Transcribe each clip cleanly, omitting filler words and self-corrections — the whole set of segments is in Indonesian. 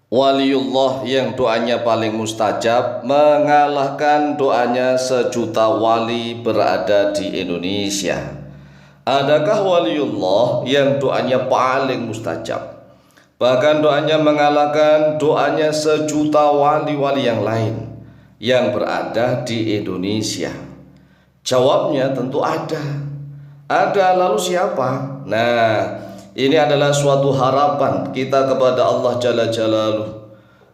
Waliullah yang doanya paling mustajab mengalahkan doanya sejuta wali berada di Indonesia. Adakah waliullah yang doanya paling mustajab, bahkan doanya mengalahkan doanya sejuta wali-wali yang lain yang berada di Indonesia? Jawabnya tentu ada. Ada, lalu siapa? Nah, ini adalah suatu harapan kita kepada Allah Jalla Jalaluhu.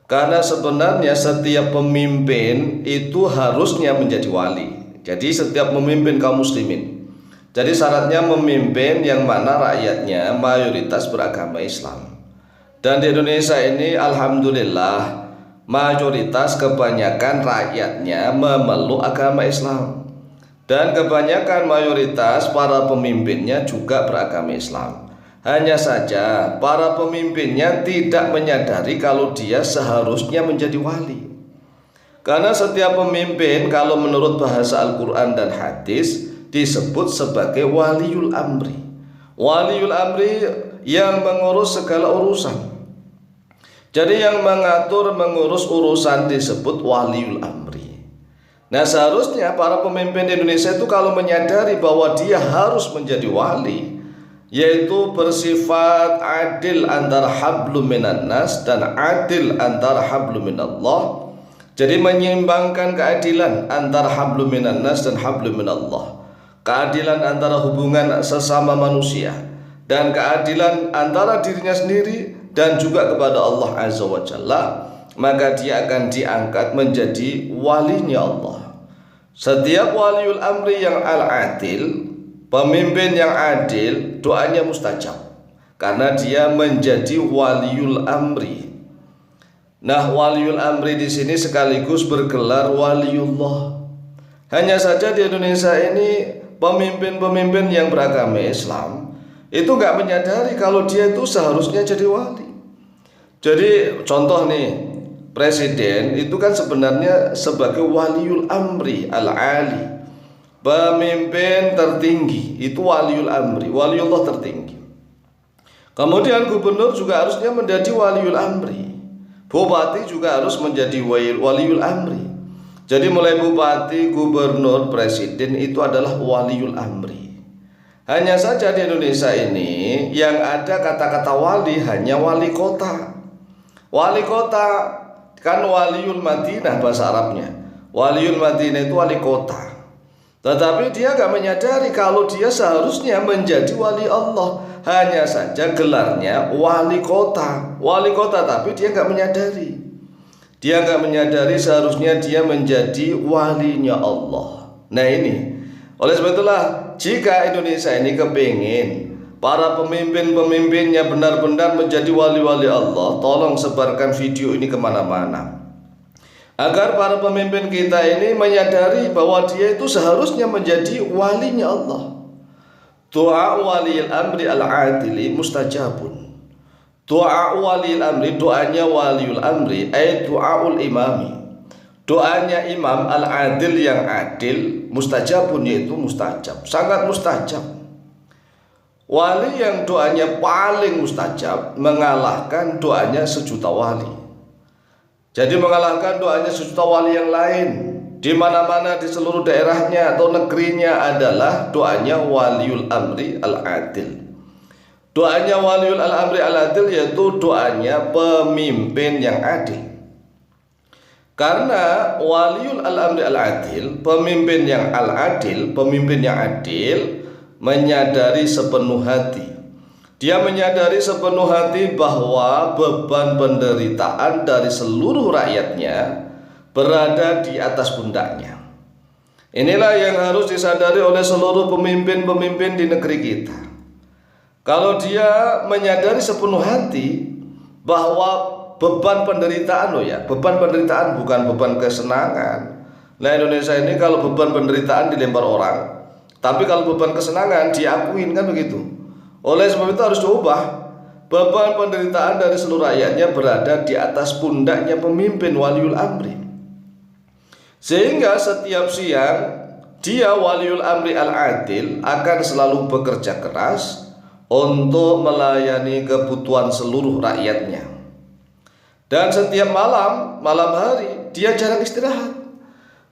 Karena sebenarnya setiap pemimpin itu harusnya menjadi wali. Jadi setiap pemimpin kaum muslimin. Jadi syaratnya memimpin yang mana rakyatnya mayoritas beragama Islam. Dan di Indonesia ini alhamdulillah mayoritas kebanyakan rakyatnya memeluk agama Islam. Dan kebanyakan mayoritas para pemimpinnya juga beragama Islam. Hanya saja para pemimpinnya tidak menyadari kalau dia seharusnya menjadi wali. Karena setiap pemimpin kalau menurut bahasa Al-Quran dan hadis disebut sebagai waliul amri. Waliul amri yang mengurus segala urusan. Jadi yang mengatur mengurus urusan disebut waliul amri. Nah, seharusnya para pemimpin Indonesia itu kalau menyadari bahwa dia harus menjadi wali, yaitu bersifat adil antara hablum minan nas dan adil antara hablum minallah. Jadi menyeimbangkan keadilan antara hablum minan nas dan hablum minallah, keadilan antara hubungan sesama manusia dan keadilan antara dirinya sendiri dan juga kepada Allah Azza wa Jalla, maka dia akan diangkat menjadi walinya Allah. Setiap waliul amri yang al-adil, pemimpin yang adil, doanya mustajab karena dia menjadi waliul amri. Nah, waliul amri di sini sekaligus bergelar waliullah. Hanya saja di Indonesia ini pemimpin-pemimpin yang beragama Islam itu nggak menyadari kalau dia itu seharusnya jadi wali. Jadi contoh nih, presiden itu kan sebenarnya sebagai waliul amri al-ali, pemimpin tertinggi, itu waliul amri, waliullah tertinggi. Kemudian gubernur juga harusnya menjadi waliul amri, bupati juga harus menjadi waliul amri. Jadi mulai bupati, gubernur, presiden itu adalah waliul amri. Hanya saja di Indonesia ini yang ada kata-kata wali hanya wali kota. Wali kota kan waliul Madinah bahasa Arabnya. Waliul Madinah itu wali kota. Tetapi dia gak menyadari kalau dia seharusnya menjadi wali Allah. Hanya saja gelarnya wali kota. Wali kota, tapi dia gak menyadari. Dia gak menyadari seharusnya dia menjadi walinya Allah. Nah ini, oleh sebab itulah jika Indonesia ini kepingin para pemimpin-pemimpinnya benar-benar menjadi wali-wali Allah, tolong sebarkan video ini kemana-mana, agar para pemimpin kita ini menyadari bahwa dia itu seharusnya menjadi walinya Allah. Doa walil amri al-adili mustajabun. Doa walil amri, doanya waliul amri, ay doaul imami, doanya imam al-adil yang adil, mustajabun yaitu mustajab, sangat mustajab. Wali yang doanya paling mustajab mengalahkan doanya sejuta wali. Jadi mengalahkan doanya sejuta wali yang lain. Di mana-mana di seluruh daerahnya atau negerinya adalah doanya waliul amri al-adil. Doanya waliul amri al-adil yaitu doanya pemimpin yang adil. Karena waliul amri al-adil, pemimpin yang al-adil, pemimpin yang adil, menyadari sepenuh hati. Dia menyadari sepenuh hati bahwa beban penderitaan dari seluruh rakyatnya berada di atas pundaknya. Inilah yang harus disadari oleh seluruh pemimpin-pemimpin di negeri kita. Kalau dia menyadari sepenuh hati bahwa beban penderitaan, beban penderitaan bukan beban kesenangan. Nah, Indonesia ini kalau beban penderitaan dilempar orang, tapi kalau beban kesenangan diakuin, kan begitu. Oleh sebab itu harus diubah. Beban penderitaan dari seluruh rakyatnya berada di atas pundaknya pemimpin waliul amri. Sehingga setiap siang dia waliul amri al-adil akan selalu bekerja keras untuk melayani kebutuhan seluruh rakyatnya. Dan setiap malam hari dia jarang istirahat.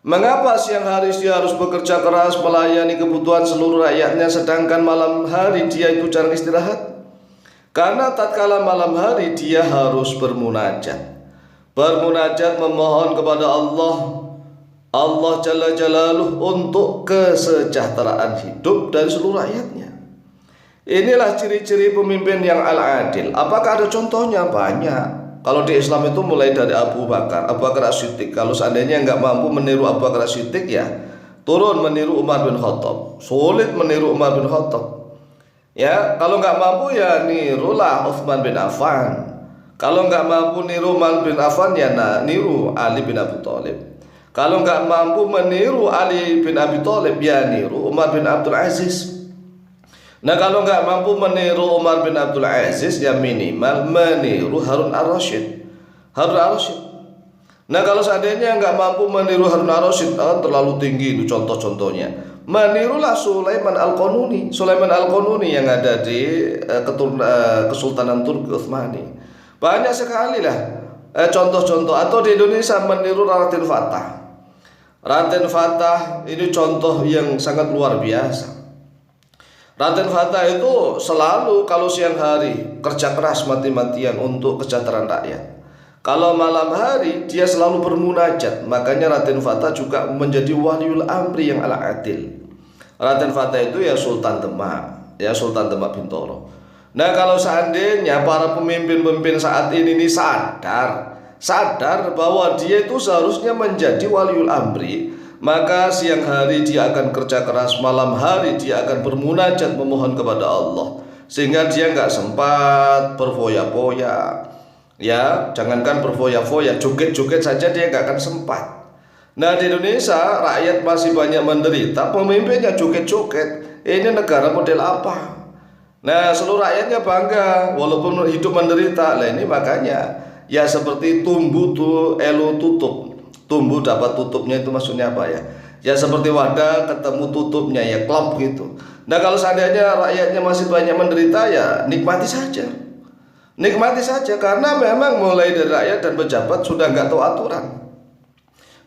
Mengapa siang hari dia harus bekerja keras melayani kebutuhan seluruh rakyatnya, sedangkan malam hari dia itu jarang istirahat? Karena tatkala malam hari dia harus bermunajat. Bermunajat memohon kepada Allah Jalla Jalaluh untuk kesejahteraan hidup dari seluruh rakyatnya. Inilah ciri-ciri pemimpin yang al-adil. Apakah ada contohnya? Banyak. Kalau di Islam itu mulai dari Abu Bakar As-Siddiq. Kalau seandainya nggak mampu meniru Abu Bakar As-Siddiq, ya turun meniru Umar bin Khattab. Sulit meniru Umar bin Khattab. Ya, kalau nggak mampu ya nirulah Utsman bin Affan. Kalau nggak mampu niru Umar bin Affan, ya niru Ali bin Abi Thalib. Kalau nggak mampu meniru Ali bin Abi Thalib, ya niru Umar bin Abdul Aziz. Nah, kalau nggak mampu meniru Umar bin Abdul Aziz, ya minimal meniru Harun ar-Rasyid. Nah, kalau seandainya nggak mampu meniru Harun ar-Rasyid, terlalu tinggi itu contoh-contohnya, menirulah Sulaiman al-Qanuni yang ada di Kesultanan Turki Utsmani. Banyak sekali lah contoh-contoh. Atau di Indonesia meniru Raden Fatah ini contoh yang sangat luar biasa. Raden Fatah itu selalu kalau siang hari kerja keras mati-matian untuk kesejahteraan rakyat. Kalau malam hari dia selalu bermunajat. Makanya Raden Fatah juga menjadi waliul amri yang al-adil. Raden Fatah itu ya Sultan Demak Bintoro. Nah, kalau seandainya para pemimpin-pemimpin saat ini sadar bahwa dia itu seharusnya menjadi waliul amri, maka siang hari dia akan kerja keras, malam hari dia akan bermunajat memohon kepada Allah, sehingga dia nggak sempat berfoya-foya. Ya, jangankan berfoya-foya, joget-joget saja dia nggak akan sempat. Nah, di Indonesia rakyat masih banyak menderita, pemimpinnya joget-joget. Ini negara model apa? Nah, seluruh rakyatnya bangga walaupun hidup menderita. Lah ini makanya ya seperti tumbuh elu tutup. Tumbuh dapat tutupnya, itu maksudnya apa ya? Ya seperti wadah ketemu tutupnya, ya klop gitu. Nah, kalau seandainya rakyatnya masih banyak menderita, ya nikmati saja karena memang mulai dari rakyat dan pejabat sudah nggak tahu aturan.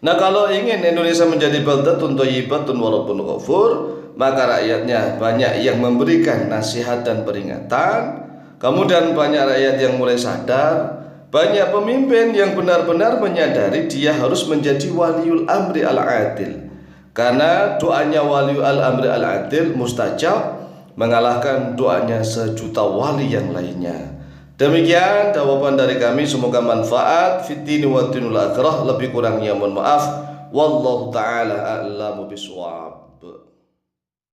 Nah, kalau ingin Indonesia menjadi baldatun thayyibatun wa rabbun ghafur, maka rakyatnya banyak yang memberikan nasihat dan peringatan. Kemudian banyak rakyat yang mulai sadar. Banyak pemimpin yang benar-benar menyadari dia harus menjadi waliul amri al-adil. Karena doanya waliul amri al-adil mustajab, mengalahkan doanya sejuta wali yang lainnya. Demikian jawaban dari kami, semoga manfaat fid dini wa dinul akhirah. Lebih kurangnya mohon maaf. Wallahu taala a'lamu bishawab.